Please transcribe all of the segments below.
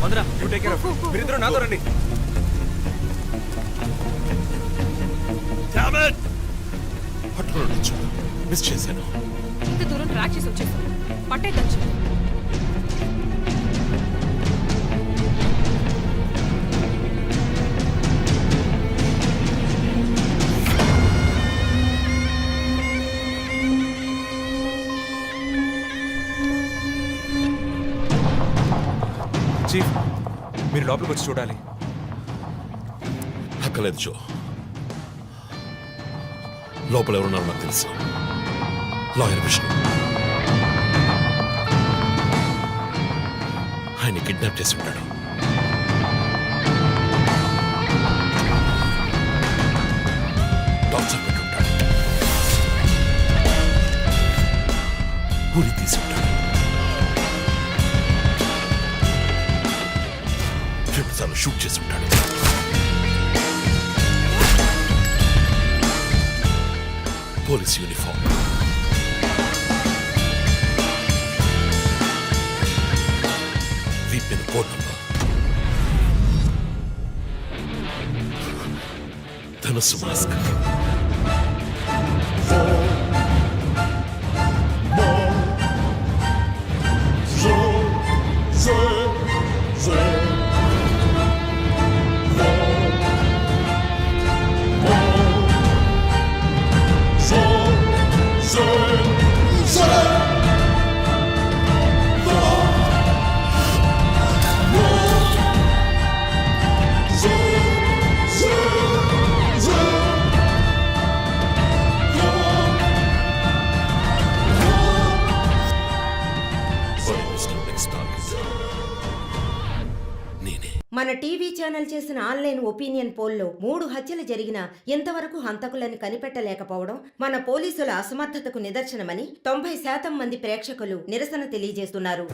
వదరా, you take care of it. మీరిద్దరూ నాతో రండి. పట్టుకోవచ్చు, మిస్ చేశాను. ఇంత దూరం ట్రాక్ చేసి వచ్చేసాం, పట్టేదచ్చు. చీఫ్, మీరు లోపలికి వచ్చి చూడాలి. అక్కలేదు జో, లోపల ఎవరున్నారో నాకు తెలుసు. లాయర్ విష్ణు. ఆయన కిడ్నాప్ చేసి ఉంటాడు. టార్చర్ పెట్టి ఉంటాడు. ఊరి తీసి ఉంటాడు. రెండుసార్లు షూట్ చేసి ఉంటాడు. పోలీస్ యూనిఫామ్, వీపిన్ కోడ్ నంబర్, ధనుస్సు మాస్క్. మన టీవీ ఛానల్ చేసిన ఆన్లైన్ ఒపీనియన్ పోల్లో 3 హత్యలు జరిగినా ఇంతవరకు హంతకులని కనిపెట్టలేకపోవడం మన పోలీసుల అసమర్థతకు నిదర్శనమని 90% మంది ప్రేక్షకులు నిరసన తెలియజేస్తున్నారు.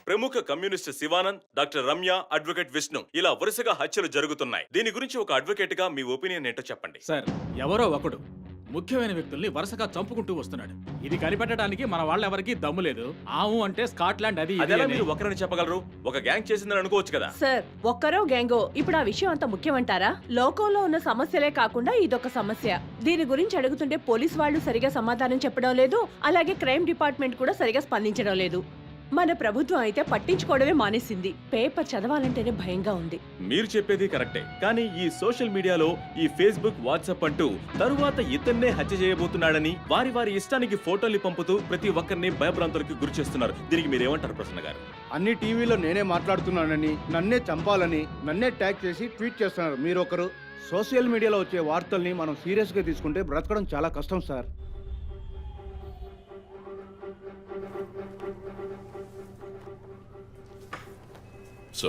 ప్రముఖ communist Shivanand, doctor Ramya, advocate Vishnu ఇలా వరుసగా హత్యలు జరుగుతున్నాయి. దీని గురించి ఒక అడ్వకేట్ గా మీ ఒపీనియన్ ఏంటో చెప్పండి. సార్, ఎవరో ఒకడు ముఖ్యమైన వ్యక్తుల్ని వరుసగా చంపుకుంటూ వస్తున్నాడు. ఇది కనిపెట్టడానికి మన వాళ్ళెవరికి దమ్ము లేదు. ఆవు అంటే స్కాట్లాండ్ అది అదేలా మీరు ఒకరని చెప్పగలరు? ఒక గ్యాంగ్ చేసిందని అనుకోవచ్చు కదా. సార్, ఒక్కరో గ్యాంగో ఇప్పుడు ఆ విషయం అంత ముఖ్యమంటారా? లోకంలో ఉన్న సమస్యలే కాకుండా ఇదొక సమస్య. దీని గురించి అడుగుతుంటే పోలీస్ వాళ్ళు సరిగా సమాధానం చెప్పడం లేదు, అలాగే క్రైమ్ డిపార్ట్మెంట్ కూడా సరిగా స్పందించడం లేదు. మన ప్రభుత్వం అయితే పట్టించుకోవడమే మానేసింది. పేపర్ చదవాలంటేనే భయంగా ఉంది. మీరు చెప్పేది కరెక్టే, కానీ ఈ సోషల్ మీడియాలో ఈ ఫేస్బుక్, వాట్సాప్ అంటూ తరువాత ఇతన్నే హత్య చేయబోతున్నాడని వారి వారి ఇష్టానికి ఫోటోలు పంపుతూ ప్రతి ఒక్కరిని భయభ్రాంతులకు గురి చేస్తున్నారు. దీనికి మీరేమంటారు ప్రసన్న గారు? అన్ని టీవీలో నేనే మాట్లాడుతున్నానని, నన్నే చంపాలని, నన్నే ట్యాగ్ చేసి ట్వీట్ చేస్తున్నారు మీరొకరు. సోషల్ మీడియాలో వచ్చే వార్తల్ని మనం సీరియస్ గా తీసుకుంటే బ్రతకడం చాలా కష్టం సార్. సో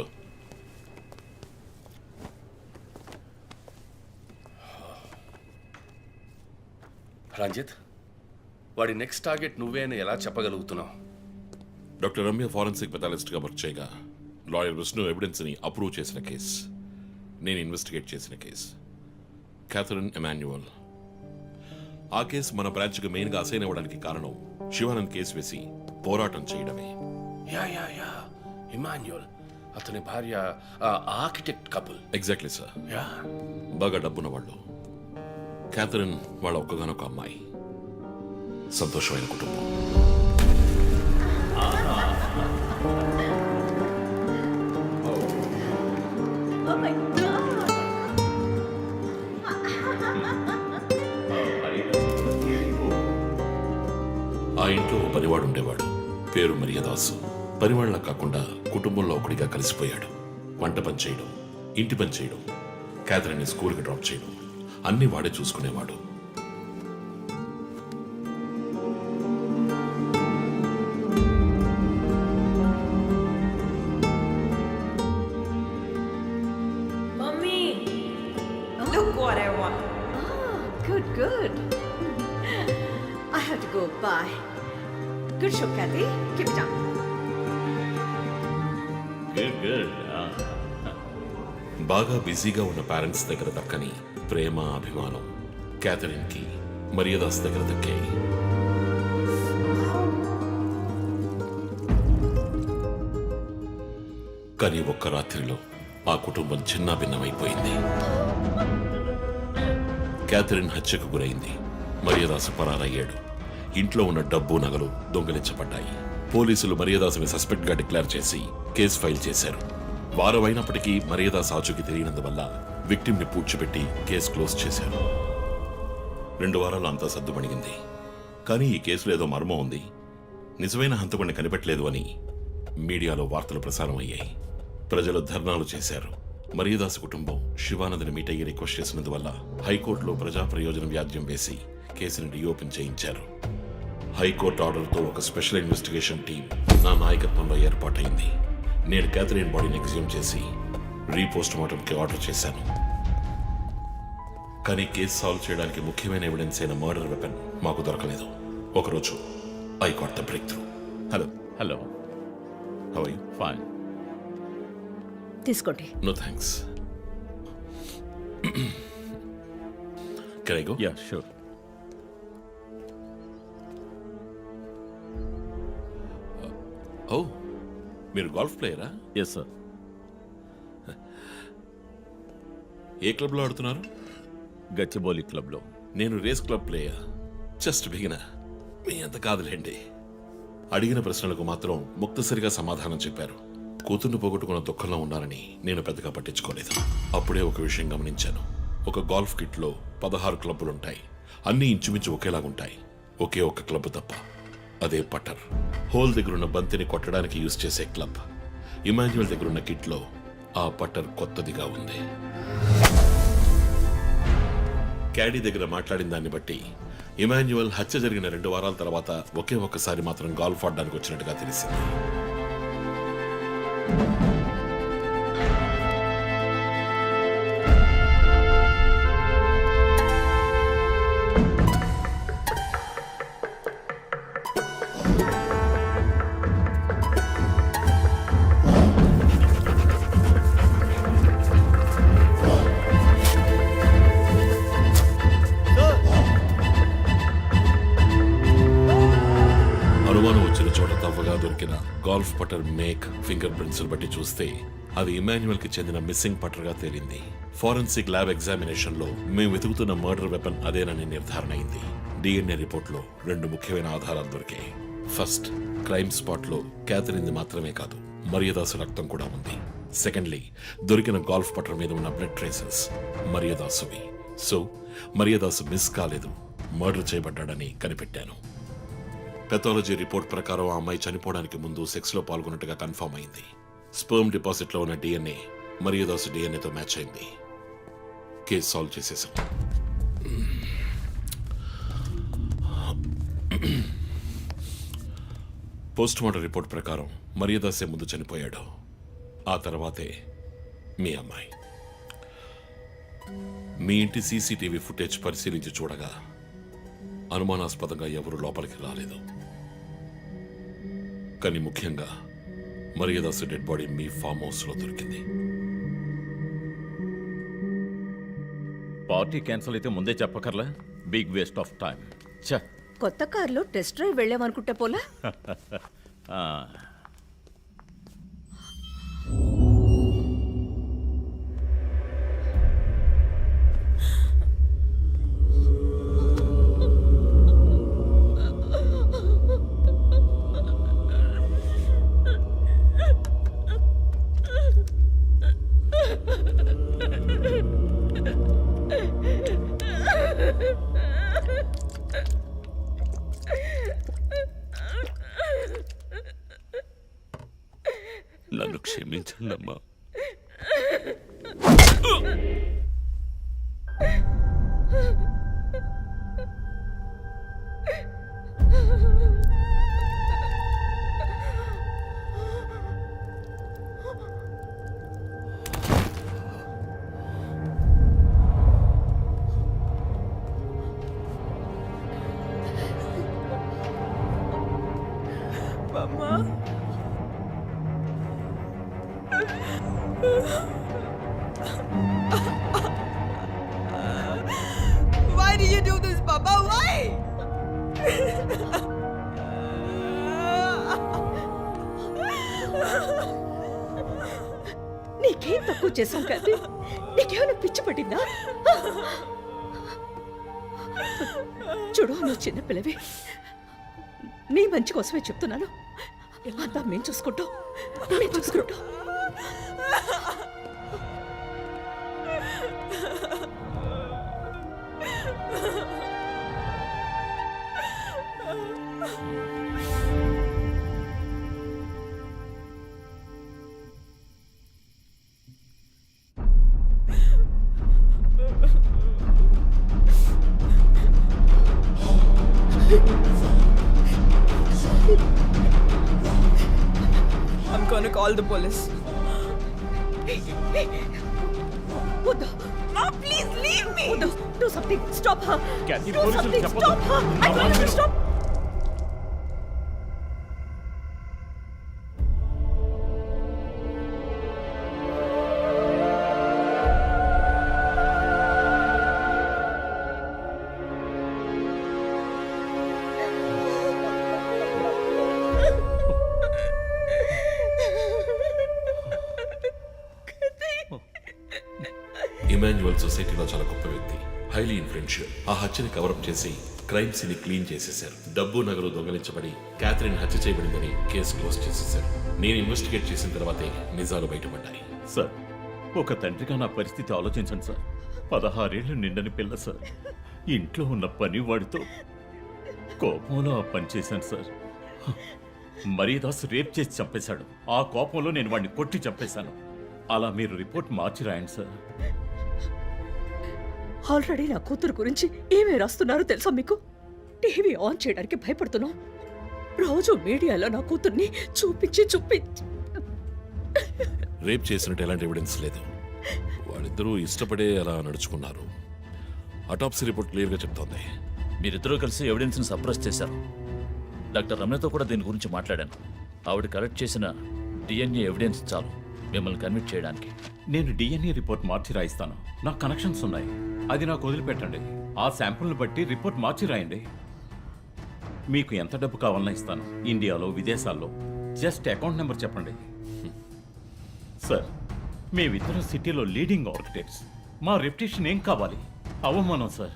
రంజిత్, వాడి నెక్స్ట్ టార్గెట్ నువ్వే అని ఎలా చెప్పగలుగుతున్నావు? డాక్టర్ రమ్య ఫారెన్సిక్ పెథాలజిస్ట్గా వర్క్ చేయగా లాయర్ విష్ణు ఎవిడెన్స్ని అప్రూవ్ చేసిన కేస్, నేను ఇన్వెస్టిగేట్ చేసిన కేస్. Catherine Emmanuel. ఆ కేసు మన బ్రాంచ్కి మెయిన్గా అసైన్ అవ్వడానికి కారణం శివానంద్ కేసు వేసి పోరాటం చేయడమే. యా యా యా ఇమాన్యువల్, అతని భార్య architect couple. Exactly sir. Yeah, బాగా డబ్బున్న వాళ్ళు. క్యాథరిన్ వాళ్ళ ఒక్కగానొక అమ్మాయి. సంతోషమైన కుటుంబం. ఆ ఇంట్లో ఓ పనివాడు ఉండేవాడు, పేరు మరియదాసు. పనివాళ్ళ కాకుండా కుటుంబంలో ఒకడిగా కలిసిపోయాడు. వంట పని చేయడం, ఇంటి పని చేయడం, క్యాథరిన్ని స్కూల్కి డ్రాప్ చేయడం అన్నీ వాడే చూసుకునేవాడు. Good. I have to go. Bye. Good show, Kathy. Keep it up. Good. బాగా బిజీగా ఉన్న పేరెంట్స్ దగ్గర దక్కని ప్రేమ, అభిమానం క్యాథరిన్కి మరియదాస్ దగ్గర దక్కాయి. కానీ ఒక్క రాత్రిలో ఆ కుటుంబం చిన్నాభిన్నమైపోయింది. క్యాథరిన్ హత్యకు గురైంది. మరియదాసు పరారయ్యాడు. ఇంట్లో ఉన్న డబ్బు నగలు దొంగిలించబడ్డాయి. పోలీసులు మరియదాసుని సస్పెక్ట్ గా డిక్లేర్ చేసి కేసు ఫైల్ చేశారు. వారం అయినప్పటికీ మరియదాస్ ఆచూకీ తెలియనందువల్ల విక్టిమ్ ని పూడ్చిపెట్టి కేసు క్లోజ్ చేశారు. 2 వారాలు అంతా సర్దుమణిగింది. కానీ ఈ కేసులో ఏదో మర్మం ఉంది, నిజమైన హంతకుడిని కనిపెట్టలేదు అని మీడియాలో వార్తలు ప్రసారం అయ్యాయి. ప్రజలు ధర్నాలు చేశారు. మరియదాసు కుటుంబం శివానందని మీట్ అయ్యి రిక్వెస్ట్ చేసినందువల్ల హైకోర్టులో ప్రజా ప్రయోజన వ్యాజ్యం వేసి కేసుని రీఓపెన్ చేయించారు. హైకోర్టు ఆర్డర్తో ఒక స్పెషల్ ఇన్వెస్టిగేషన్ టీం నా నాయకత్వంలో ఏర్పాటైంది. నేను క్యాథరిన్ బాడీని ఎగ్జ్యూమ్ చేసి రీపోస్ట్ మార్టంకి ఆర్డర్ చేశాను. కానీ కేసు సాల్వ్ చేయడానికి ముఖ్యమైన ఎవిడెన్స్ అయిన మర్డర్ వెపన్ మాకు దొరకలేదు. ఒకరోజు I got the breakthrough. Hello how are you? Fine. తీసుకోండి. No thanks. Can I go? Yeah sure. ఓ, మీరు గోల్ఫ్ ప్లేయరా? Yes sir. ఏ క్లబ్లో ఆడుతున్నారు? గచ్చిబౌలి క్లబ్లో. నేను race club player. Just beginner. మీ అంత కాదులేండి. అడిగిన ప్రశ్నలకు మాత్రం ముక్తసరిగా సమాధానం చెప్పారు. కూతుర్ని పోగొట్టుకున్న దుఃఖంలో ఉన్నారని నేను పెద్దగా పట్టించుకోలేదు. అప్పుడే ఒక విషయం గమనించాను. ఒక గోల్ఫ్ కిట్లో 16 క్లబ్బులుంటాయి. అన్నీ ఇంచుమించు ఒకేలాగుంటాయి. ఒకే ఒక్క క్లబ్ తప్ప, అదే పట్టర్. హోల్ దగ్గరున్న బంతిని కొట్టడానికి యూజ్ చేసే క్లబ్. ఇమాన్యుయల్ దగ్గరున్న కిట్లో ఆ పట్టర్ కొత్తదిగా ఉంది. క్యాడీ దగ్గర మాట్లాడిన దాన్ని బట్టి ఇమాన్యుయల్ హత్య జరిగిన 2 వారాల తర్వాత ఒకే ఒక్కసారి మాత్రం గోల్ఫ్ ఆడడానికి వచ్చినట్టుగా తెలిసింది. అనుమానం వచ్చిన చోట తవ్వగా దొరికిన గోల్ఫ్ పట్టర్ మేక్, ఫింగర్ ప్రింట్స్ బట్టి చూస్తే అది ఇమాన్యుయల్ కి చెందిన మిస్సింగ్ పట్టర్ గా తేలింది. ఫోరెన్సిక్ ల్యాబ్ ఎగ్జామినేషన్ లో మేము వెతుకుతున్న మర్డర్ వెపన్ అదేనని నిర్ధారణ అయింది. డిఎన్ఏ రిపోర్ట్ లో 2 ముఖ్యమైన ఆధారాలు దొరికాయి. ఫస్ట్, క్రైమ్ స్పాట్ లో క్యాథరిన్ మాత్రమే కాదు, మరియదాసు రక్తం కూడా ఉంది. సెకండ్లీ, దొరికిన గోల్ఫ్ పట్టర్ మీద ఉన్న బ్లడ్ ట్రేసెస్ మరియదాసువి. సో మరియదాసు మిస్ కాలేదు, మర్డర్ చేయబడ్డాడని కనిపెట్టాను. పెథాలజీ రిపోర్ట్ ప్రకారం ఆ అమ్మాయి చనిపోవడానికి ముందు సెక్స్ లో పాల్గొన్నట్టుగా కన్ఫర్మ్ అయింది. స్పర్మ్ డిపాజిట్ లో ఉన్న డిఎన్ఏ మరియదాసు డిఎన్ఏతో మ్యాచ్ అయింది. కేసు సాల్వ్ చేసేసాం. పోస్ట్ మార్టం రిపోర్ట్ ప్రకారం మరియదాసే ముందు చనిపోయాడు. ఆ తర్వాతే మీ అమ్మాయి. మీ ఇంటి సీసీటీవీ ఫుటేజ్ పరిశీలించి చూడగా అనుమానాస్పదంగా ఎవరు లోపలికి రాలేదు. కానీ ముఖ్యంగా మరియదాసు డెడ్ బాడీ మీ ఫామ్ హౌస్ లో దొరికింది. పార్టీ క్యాన్సిల్ అయితే ముందే చెప్పకర్లా? Big waste of time. ఛ. కొత్త కార్లో టెస్ట్ డ్రైవ్ వెళ్ళామనుకుంటే పోలా? ఆ. నన్ను క్షమించండమ్మా. Why did you do this, Papa? Why? తక్కువ చేశాం కానీ నీకేమైనా పిచ్చి పట్టిందా? చూడు, నువ్వు చిన్న పిల్లవి, నీ మంచి కోసమే చెప్తున్నాను. అంతా మేము చూసుకుంటాం. I'm gonna call the police. వద్దు. Mom, please leave me. వద్దు. Do something. Stop her. Kathy, Do పోలీసులు something. చెప్పొద్దు. Stop her. I told you to stop. Emmanuel సొసైటీలో చాలా గొప్ప వ్యక్తి, హైలీ ఇన్ఫ్లుయెన్షియల్. ఆ హత్యని కవరప్ చేసి క్రైమ్ సీన్ క్లీన్ చేసేశారు. డబ్బు నగలు దొంగలించబడి క్యాథరిన్ హత్య చేయబడిందని కేసు క్లోజ్ చేసేశారు. నేను ఇన్వెస్టిగేట్ చేసిన తర్వాతే నిజాలు బయటపడ్డాయి. సార్, ఒక తండ్రిగా నా పరిస్థితి ఆలోచించండి సార్. 16 ఏళ్ళు నిండని పిల్ల సార్. ఇంట్లో ఉన్న పని వాడితో కోపంలో ఆ పని చేశాను సార్. మరీదాస్ రేప్ చేసి చంపేశాడు. ఆ కోపంలో నేను వాడిని కొట్టి చంపేశాను. అలా మీరు రిపోర్ట్ మార్చి రాయండి సార్. ఆల్రెడీ నా కూతురు గురించి ఏమేమి రాస్తున్నారో తెలుసా మీకు? టీవీ ఆన్ చేయడానికి భయపడుతున్నాం. రోజు మీడియాలో నా కూతుర్ని చూపించి రేప్ చేసినట్టు ఎలాంటి ఎవిడెన్స్ లేదు. వాళ్ళిద్దరూ ఇష్టపడే అలా నడుచుకున్నారు. అటాప్సీ రిపోర్ట్ క్లియర్గా చెప్తోంది. మీరిద్దరూ కలిసి ఎవిడెన్స్ని సప్రెస్ చేశారు. డాక్టర్ రమ్యతో కూడా దీని గురించి మాట్లాడాను. ఆవిడ కలెక్ట్ చేసిన డిఎన్ఏ ఎవిడెన్స్ చాలు మిమ్మల్ని కన్విట్ చేయడానికి. నేను డిఎన్ఏ రిపోర్ట్ మార్చి రాయిస్తాను. నాకు కనెక్షన్స్ ఉన్నాయి. అది నాకు వదిలిపెట్టండి. ఆ శాంపుల్ని బట్టి రిపోర్ట్ మార్చి రాయండి. మీకు ఎంత డబ్బు కావాలన్నా ఇస్తాను. ఇండియాలో, విదేశాల్లో. జస్ట్ అకౌంట్ నెంబర్ చెప్పండి. సార్, మేమిద్దరం సిటీలో లీడింగ్ ఆర్కిటెక్ట్స్. మా రెప్యుటేషన్ ఏం కావాలి? అవమానం sir.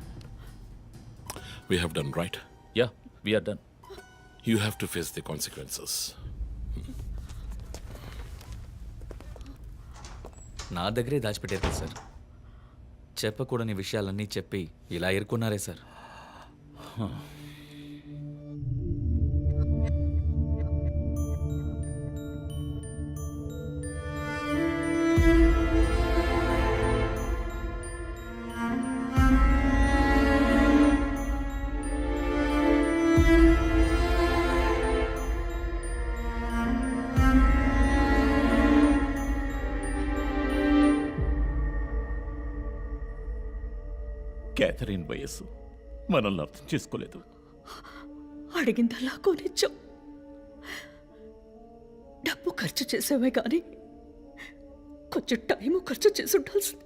We have done right. Yeah, we are done. You have to face the consequences. నా దగ్గరే దాచిపెట్టారు కదా సార్. చెప్పకూడని విషయాలన్నీ చెప్పి ఇలా ఇరుక్కున్నారే సార్. క్యాథరిన్ వయస్సు మనల్ని అర్థం చేసుకోలేదు. అడిగిందల్లా కొనిచ్చాం. డబ్బు ఖర్చు చేసామే కానీ కొంచెం టైము ఖర్చు చేసి ఉండాల్సింది.